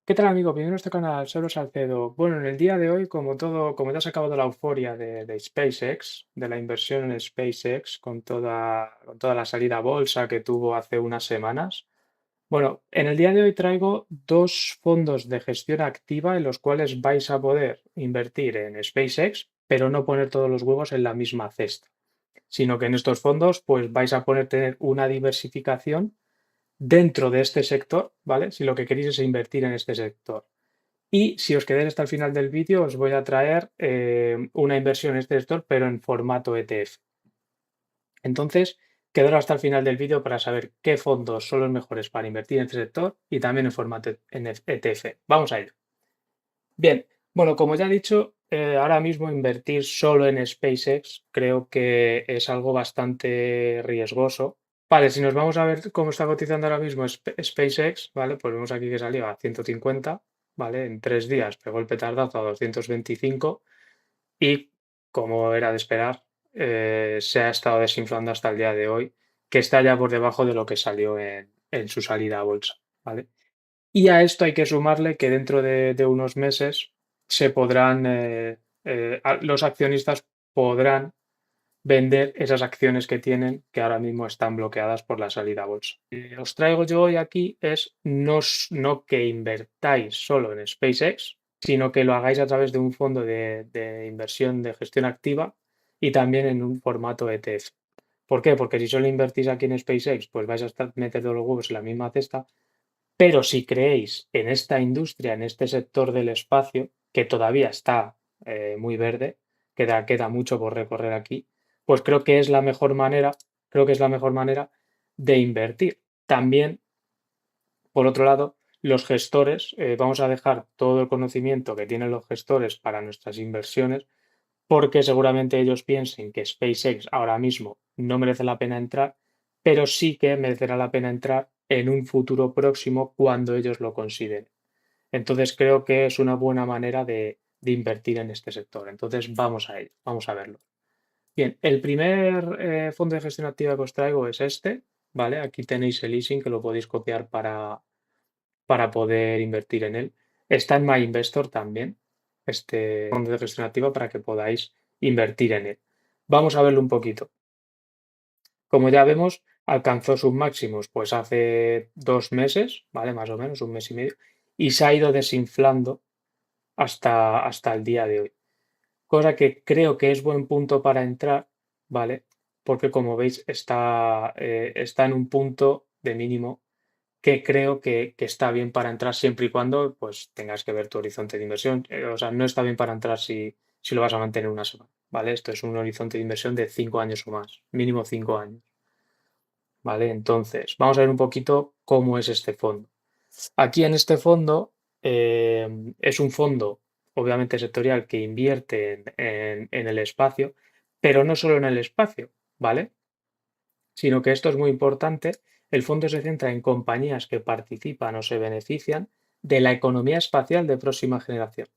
¿Qué tal, amigo? Bienvenido a nuestro canal, soy Salcedo. Bueno, en el día de hoy, como ya se ha acabado la euforia de SpaceX, de la inversión en SpaceX, con toda la salida a bolsa que tuvo hace unas semanas, bueno, en el día de hoy traigo dos fondos de gestión activa en los cuales vais a poder invertir en SpaceX, pero no poner todos los huevos en la misma cesta, sino que en estos fondos pues vais a poder tener una diversificación dentro de este sector, ¿vale? Si lo que queréis es invertir en este sector. Y si os quedáis hasta el final del vídeo, os voy a traer una inversión en este sector, pero en formato ETF. Entonces, quedaros hasta el final del vídeo para saber qué fondos son los mejores para invertir en este sector y también en formato ETF. Vamos a ello. Bien, bueno, como ya he dicho, ahora mismo invertir solo en SpaceX creo que es algo bastante riesgoso. Vale, si nos vamos a ver cómo está cotizando ahora mismo SpaceX, ¿vale? Pues vemos aquí que salió a 150, ¿vale? En 3 días pegó el petardazo a 225 y, como era de esperar, se ha estado desinflando hasta el día de hoy, que está ya por debajo de lo que salió en su salida a bolsa, ¿vale? Y a esto hay que sumarle que dentro de unos meses se podrán, los accionistas podrán vender esas acciones que tienen que ahora mismo están bloqueadas por la salida a bolsa. Lo que os traigo yo hoy aquí es no que invertáis solo en SpaceX, sino que lo hagáis a través de un fondo de inversión de gestión activa y también en un formato ETF. ¿Por qué? Porque si solo invertís aquí en SpaceX, pues vais a meter todos los huevos en la misma cesta, pero si creéis en esta industria, en este sector del espacio, que todavía está muy verde, queda mucho por recorrer aquí, pues creo que es la mejor manera de invertir. También, por otro lado, los gestores, vamos a dejar todo el conocimiento que tienen los gestores para nuestras inversiones, porque seguramente ellos piensen que SpaceX ahora mismo no merece la pena entrar, pero sí que merecerá la pena entrar en un futuro próximo cuando ellos lo consideren. Entonces creo que es una buena manera de invertir en este sector. Entonces vamos a ello, vamos a verlo. Bien, el primer fondo de gestión activa que os traigo es este, ¿vale? Aquí tenéis el leasing que lo podéis copiar para poder invertir en él. Está en MyInvestor también, este fondo de gestión activa para que podáis invertir en él. Vamos a verlo un poquito. Como ya vemos, alcanzó sus máximos pues hace 2 meses, ¿vale? Más o menos, un mes y medio, y se ha ido desinflando hasta el día de hoy. Cosa que creo que es buen punto para entrar, ¿vale? Porque como veis está en un punto de mínimo que creo que está bien para entrar siempre y cuando pues tengas que ver tu horizonte de inversión. O sea, no está bien para entrar si lo vas a mantener una semana, ¿vale? Esto es un horizonte de inversión de 5 años o más, mínimo 5 años, ¿vale? Entonces, vamos a ver un poquito cómo es este fondo. Aquí en este fondo es un fondo obviamente sectorial que invierte en el espacio, pero no solo en el espacio, ¿vale? Sino que esto es muy importante. El fondo se centra en compañías que participan o se benefician de la economía espacial de próxima generación.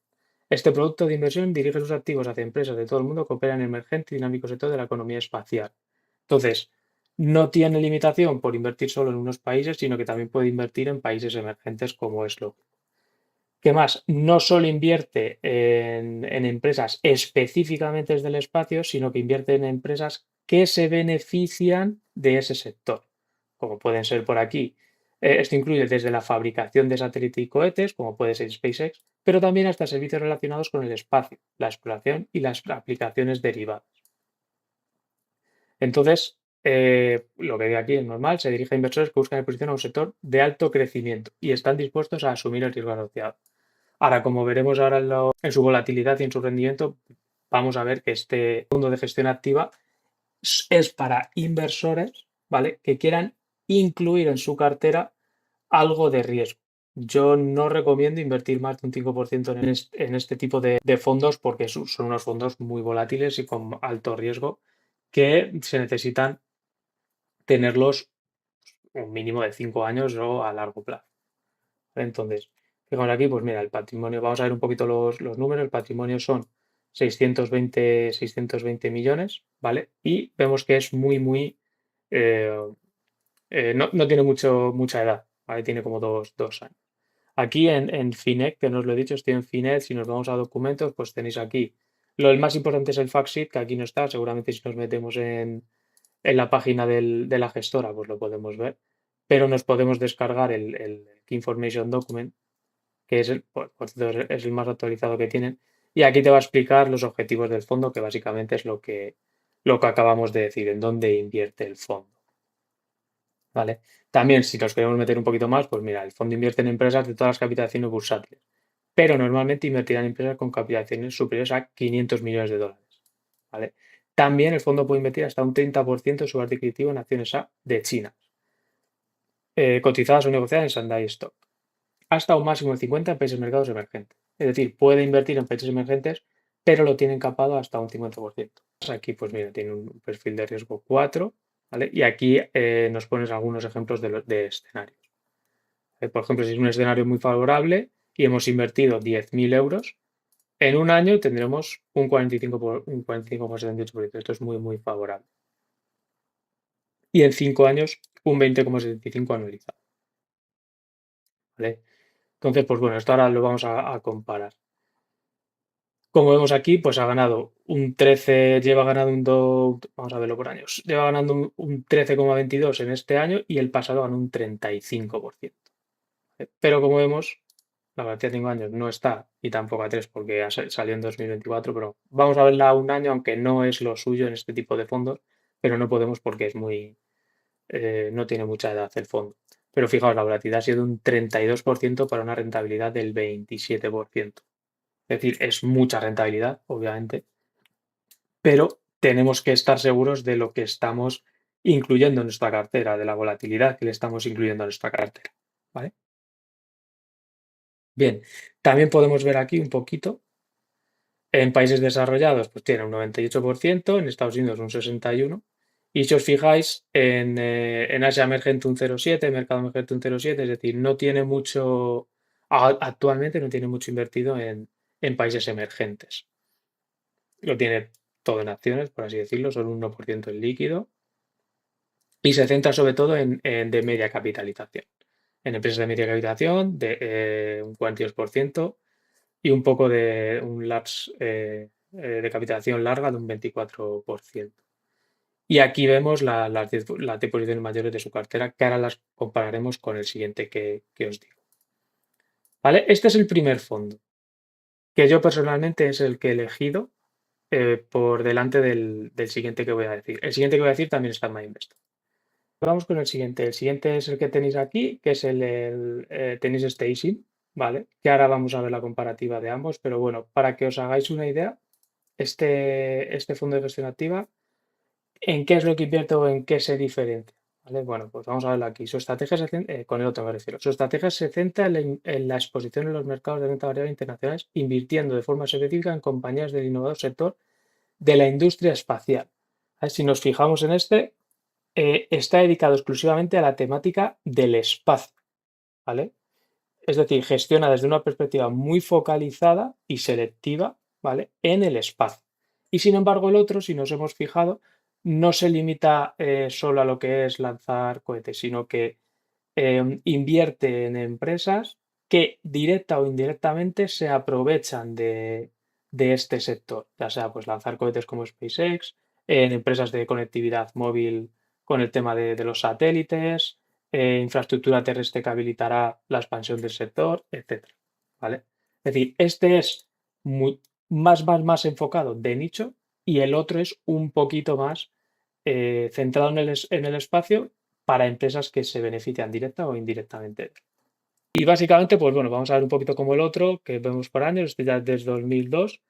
Este producto de inversión dirige sus activos hacia empresas de todo el mundo que operan en el emergente y dinámico sector de la economía espacial. Entonces, no tiene limitación por invertir solo en unos países, sino que también puede invertir en países emergentes como es lo. ¿Qué más? No solo invierte en empresas específicamente desde el espacio, sino que invierte en empresas que se benefician de ese sector, como pueden ser por aquí. Esto incluye desde la fabricación de satélites y cohetes, como puede ser SpaceX, pero también hasta servicios relacionados con el espacio, la exploración y las aplicaciones derivadas. Entonces, lo que ve aquí es normal, se dirige a inversores que buscan exposición a un sector de alto crecimiento y están dispuestos a asumir el riesgo asociado. Ahora, como veremos ahora en su volatilidad y en su rendimiento, vamos a ver que este fondo de gestión activa es para inversores, ¿vale? Que quieran incluir en su cartera algo de riesgo. Yo no recomiendo invertir más de un 5% en este tipo de fondos porque son unos fondos muy volátiles y con alto riesgo que se necesitan tenerlos un mínimo de 5 años o a largo plazo. Entonces, fijamos aquí, pues mira, el patrimonio, vamos a ver un poquito los números, el patrimonio son 620 millones, ¿vale? Y vemos que es eh, no tiene mucha edad, ¿vale? Tiene como dos años. Aquí en Finet, que no os lo he dicho, estoy en Finet. Si nos vamos a documentos, pues tenéis aquí. El más importante es el fact sheet, que aquí no está. Seguramente si nos metemos en la página de la gestora, pues lo podemos ver. Pero nos podemos descargar el Key Information Document, que es por cierto, es el más actualizado que tienen. Y aquí te va a explicar los objetivos del fondo, que básicamente es lo que acabamos de decir, en dónde invierte el fondo. ¿Vale? También, si nos queremos meter un poquito más, pues mira, el fondo invierte en empresas de todas las capitalizaciones bursátiles, pero normalmente invertirá en empresas con capitalizaciones superiores a 500 millones de dólares. ¿Vale? También el fondo puede invertir hasta un 30% de su adquisitivo en acciones A de China, cotizadas o negociadas en Shanghai Stock, hasta un máximo de 50 en países mercados emergentes. Es decir, puede invertir en países emergentes, pero lo tienen capado hasta un 50%. Aquí, pues mira, tiene un perfil de riesgo 4, ¿vale? Y aquí nos pones algunos ejemplos de escenarios. Por ejemplo, si es un escenario muy favorable y hemos invertido 10.000 euros, en un año tendremos un 45,78%. Esto es muy, muy favorable. Y en 5 años, un 20,75% anualizado. ¿Vale? Entonces, pues bueno, esto ahora lo vamos a comparar. Como vemos aquí, pues ha ganado un 13, lleva ganando vamos a verlo por años, lleva ganando un 13,22 en este año y el pasado ganó un 35%. Pero como vemos, la garantía de 5 años no está y tampoco a 3 porque salió en 2024, pero vamos a verla a un año, aunque no es lo suyo en este tipo de fondos, pero no podemos porque no tiene mucha edad el fondo. Pero fijaos, la volatilidad ha sido un 32% para una rentabilidad del 27%. Es decir, es mucha rentabilidad, obviamente, pero tenemos que estar seguros de lo que estamos incluyendo en nuestra cartera, de la volatilidad que le estamos incluyendo a nuestra cartera. ¿Vale? Bien, también podemos ver aquí un poquito. En países desarrollados, pues tiene un 98%, en Estados Unidos un 61%, y si os fijáis, en Asia emergente un 0,7, mercado emergente un 0,7, es decir, no tiene mucho, actualmente no tiene mucho invertido en países emergentes. Lo tiene todo en acciones, por así decirlo, solo un 1% en líquido, y se centra sobre todo en de media capitalización. En empresas de media capitalización, de un 42%, y un poco de un large de capitalización larga de un 24%. Y aquí vemos las 10 posiciones mayores de su cartera, que ahora las compararemos con el siguiente que os digo. ¿Vale? Este es el primer fondo, que yo personalmente es el que he elegido por delante del siguiente que voy a decir. El siguiente que voy a decir también está en MyInvestor. Vamos con el siguiente. El siguiente es el que tenéis aquí, que es tenéis Station, ¿vale? Que ahora vamos a ver la comparativa de ambos, pero bueno, para que os hagáis una idea, este fondo de gestión activa, ¿en qué es lo que invierte o en qué se diferencia? ¿Vale? Bueno, pues vamos a verlo aquí. Su estrategia con el otro me refiero. Su estrategia se centra en la exposición en los mercados de renta variable internacionales, invirtiendo de forma específica en compañías del innovador sector de la industria espacial. Si nos fijamos en está dedicado exclusivamente a la temática del espacio, ¿vale? Es decir, gestiona desde una perspectiva muy focalizada y selectiva, ¿vale? En el espacio. Y sin embargo, el otro, si nos hemos fijado, no se limita solo a lo que es lanzar cohetes, sino que invierte en empresas que directa o indirectamente se aprovechan de este sector, ya sea pues lanzar cohetes como SpaceX, en empresas de conectividad móvil con el tema de los satélites, infraestructura terrestre que habilitará la expansión del sector, etcétera. ¿Vale? Es decir, este es más enfocado de nicho y el otro es un poquito más centrado en el espacio para empresas que se benefician directa o indirectamente. Y básicamente, pues bueno, vamos a ver un poquito como el otro, que vemos por años, este ya desde 2002,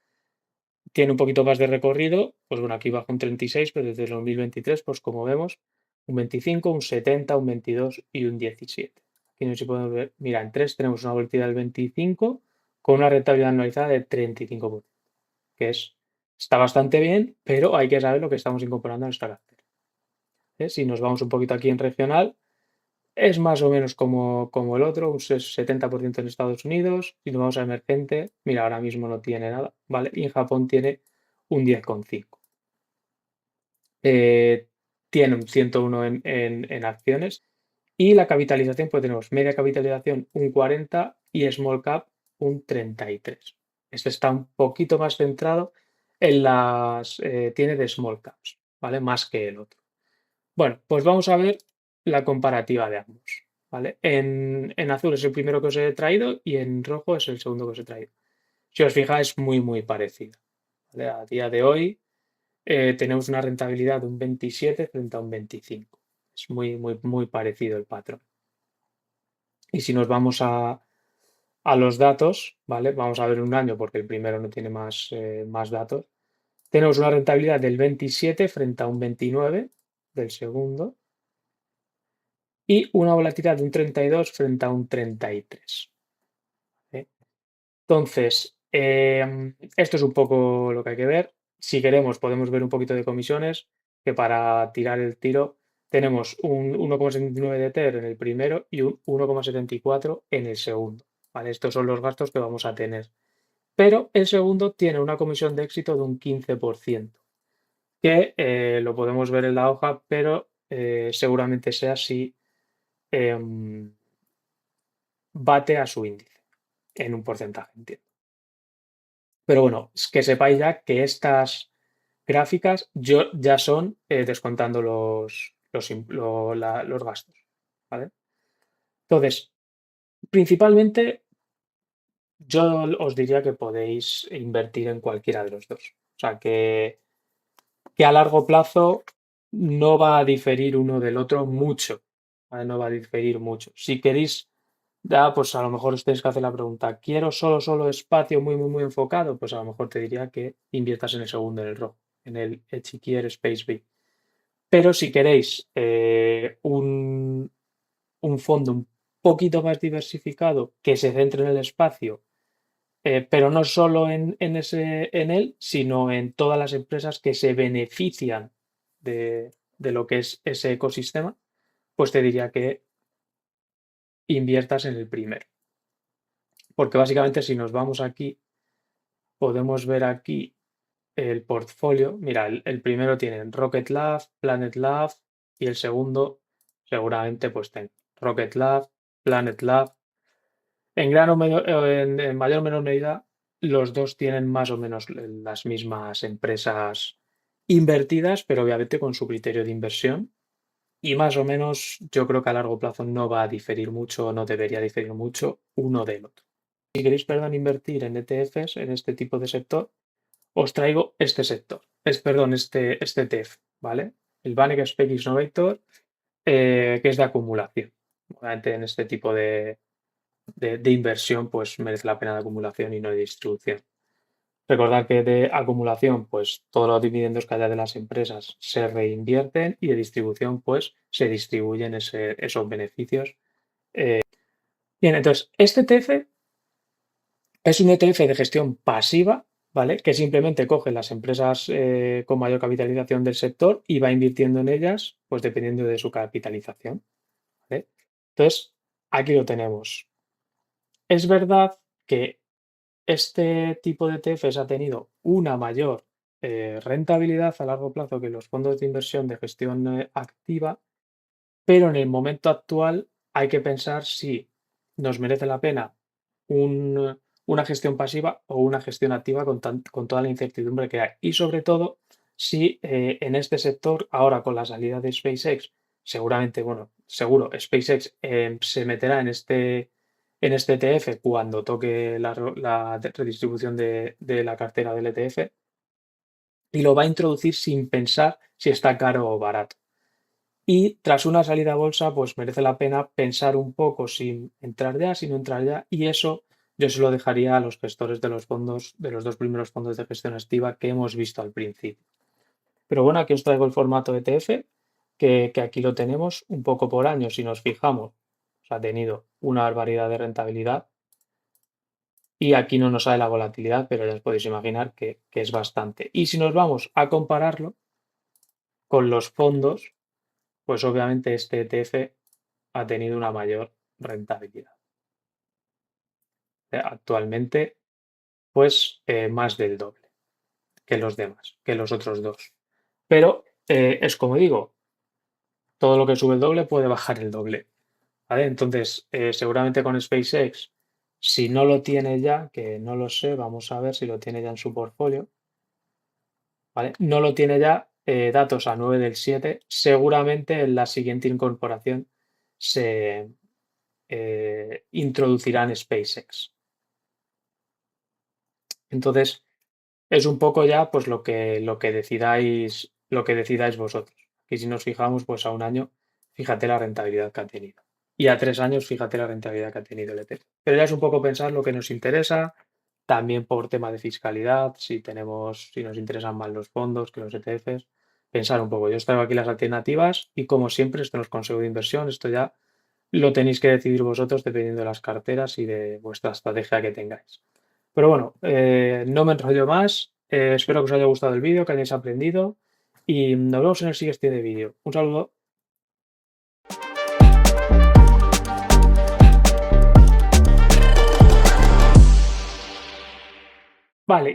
tiene un poquito más de recorrido, pues bueno, aquí baja un 36, pero desde el 2023, pues como vemos, un 25, un 70, un 22 y un 17. Aquí no sé si podemos ver, mira, en 3 tenemos una volatilidad del 25 con una rentabilidad anualizada de 35%, que está bastante bien, pero hay que saber lo que estamos incorporando a nuestra cartera. Si nos vamos un poquito aquí en regional, es más o menos como el otro, un 70% en Estados Unidos. Si nos vamos a emergente, mira, ahora mismo no tiene nada, ¿vale? Y en Japón tiene un 10,5. Tiene un 101 en acciones y la capitalización, pues tenemos media capitalización un 40 y Small Cap un 33. Este está un poquito más centrado en tiene de Small Caps, ¿vale? Más que el otro. Bueno, pues vamos a ver la comparativa de ambos, ¿vale? En azul es el primero que os he traído y en rojo es el segundo que os he traído. Si os fijáis, muy parecido, ¿vale? A día de hoy tenemos una rentabilidad de un 27 frente a un 25. Es muy parecido el patrón. Y si nos vamos a los datos, ¿vale? Vamos a ver un año porque el primero no tiene más datos. Tenemos una rentabilidad del 27 frente a un 29 del segundo y una volatilidad de un 32 frente a un 33. ¿Eh? Entonces, esto es un poco lo que hay que ver. Si queremos, podemos ver un poquito de comisiones, que para tirar el tiro tenemos un 1,79 de TER en el primero y un 1,74 en el segundo. ¿Vale? Estos son los gastos que vamos a tener. Pero el segundo tiene una comisión de éxito de un 15%, que lo podemos ver en la hoja, pero seguramente sea si em, bate a su índice en un porcentaje, entiendo. Pero bueno, es que sepáis ya que estas gráficas ya son descontando los gastos, ¿vale? Entonces, principalmente yo os diría que podéis invertir en cualquiera de los dos. O sea, que a largo plazo no va a diferir uno del otro mucho, ¿vale? No va a diferir mucho. Si queréis, ya, pues a lo mejor os tenéis que hacer la pregunta, ¿quiero solo espacio muy enfocado? Pues a lo mejor te diría que inviertas en el segundo, en el rojo, en el Echiquier Space B. Pero si queréis un fondo un poquito más diversificado que se centre en el espacio, pero no solo en él, sino en todas las empresas que se benefician de lo que es ese ecosistema, pues te diría que inviertas en el primero. Porque básicamente si nos vamos aquí, podemos ver aquí el portfolio. Mira, el primero tiene Rocket Lab, Planet Lab y el segundo seguramente pues tenga Rocket Lab, Planet Lab. En mayor o menor medida, los dos tienen más o menos las mismas empresas invertidas, pero obviamente con su criterio de inversión. Y más o menos yo creo que a largo plazo no va a diferir mucho, no debería diferir mucho uno del otro. Si queréis, perdón, invertir en ETFs, en este tipo de sector, os traigo este sector, este ETF, ¿vale? El Bank SPX Innovator, que es de acumulación. Obviamente en este tipo de inversión, pues merece la pena de acumulación y no de distribución. Recordad que de acumulación, pues todos los dividendos que haya de las empresas se reinvierten y de distribución, pues se distribuyen esos beneficios. Bien, entonces, este ETF es un ETF de gestión pasiva, ¿vale? Que simplemente coge las empresas con mayor capitalización del sector y va invirtiendo en ellas, pues dependiendo de su capitalización, ¿vale? Entonces, aquí lo tenemos. Es verdad que este tipo de ETFs ha tenido una mayor rentabilidad a largo plazo que los fondos de inversión de gestión activa, pero en el momento actual hay que pensar si nos merece la pena una gestión pasiva o una gestión activa con toda la incertidumbre que hay. Y sobre todo, si en este sector, ahora con la salida de SpaceX, seguramente, bueno, seguro, SpaceX se meterá en este ETF cuando toque la redistribución de la cartera del ETF y lo va a introducir sin pensar si está caro o barato. Y tras una salida a bolsa, pues merece la pena pensar un poco sin entrar ya, sin no entrar ya, y eso yo se lo dejaría a los gestores de los fondos, de los dos primeros fondos de gestión activa que hemos visto al principio. Pero bueno, aquí os traigo el formato ETF, que aquí lo tenemos un poco por año, si nos fijamos, ha tenido una barbaridad de rentabilidad y aquí no nos sale la volatilidad, pero ya os podéis imaginar que es bastante. Y si nos vamos a compararlo con los fondos, pues obviamente este ETF ha tenido una mayor rentabilidad. Actualmente, pues más del doble que los demás, que los otros dos. Pero es como digo, todo lo que sube el doble puede bajar el doble, ¿vale? Entonces, seguramente con SpaceX Si no lo tiene ya, que no lo sé, vamos a ver si lo tiene ya en su portfolio, ¿vale? No lo tiene ya, datos a 9/7, seguramente en la siguiente incorporación se introducirá en SpaceX. Entonces, es un poco ya pues lo que decidáis vosotros. Y si nos fijamos, pues a un año, fíjate la rentabilidad que ha tenido. Y a 3 años, fíjate la rentabilidad que ha tenido el ETF. Pero ya es un poco pensar lo que nos interesa, también por tema de fiscalidad, si nos interesan más los fondos que los ETFs, pensar un poco. Yo os traigo aquí las alternativas y como siempre, esto no es consejo de inversión, esto ya lo tenéis que decidir vosotros dependiendo de las carteras y de vuestra estrategia que tengáis. Pero bueno, no me enrollo más. Espero que os haya gustado el vídeo, que hayáis aprendido y nos vemos en el siguiente vídeo. Un saludo. Vale.